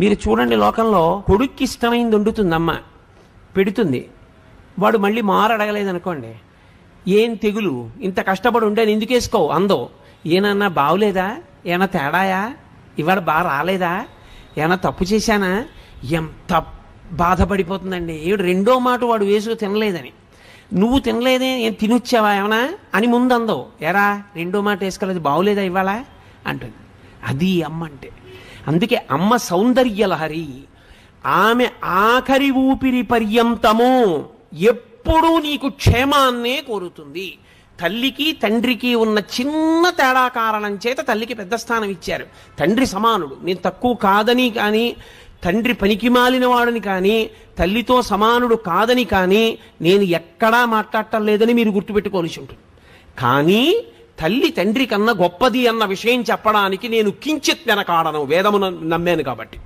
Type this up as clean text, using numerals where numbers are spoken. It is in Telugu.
మీరు చూడండి, లోకంలో కొడుక్కి ఇష్టమైంది వండుతుంది అమ్మ, పెడుతుంది. వాడు మళ్ళీ మారు అడగలేదనుకోండి, ఏం తెగులు, ఇంత కష్టపడి ఉండేది ఎందుకు వేసుకోవు అందో. ఏనన్నా బాగులేదా, ఏమన్నా తేడాయా, ఇవాళ బాగా రాలేదా, ఏమన్నా తప్పు చేశానా, ఎంత బాధపడిపోతుందండి. రెండో మాట వాడు వేసుకు తినలేదని, నువ్వు తినలేదే, ఏం తినొచ్చావా ఏమన్నా అని ముందు అందో. ఎరా రెండో మాట వేసుకోలేదు, బాగులేదా ఇవాళ అంటుంది. అది అమ్మ అంటే. అందుకే అమ్మ సౌందర్యలహరి. ఆమె ఆఖరి ఊపిరి పర్యంతము ఎప్పుడూ నీకు క్షేమాన్నే కోరుతుంది. తల్లికి తండ్రికి ఉన్న చిన్న తేడా కారణం చేత తల్లికి పెద్ద స్థానం ఇచ్చారు. తండ్రి సమానుడు, నేను తక్కువ కాదని కానీ, తండ్రి పనికి మాలిన వాడని కానీ, తల్లితో సమానుడు కాదని కానీ నేను ఎక్కడా మాట్లాడటం లేదని మీరు గుర్తుపెట్టుకోవాల్సి ఉంటుంది. కానీ తల్లి తండ్రి కన్నా గొప్పది అన్న విషయం చెప్పడానికి నేను కించిత్ వెనకాడను, వేదమును నమ్మాను కాబట్టి.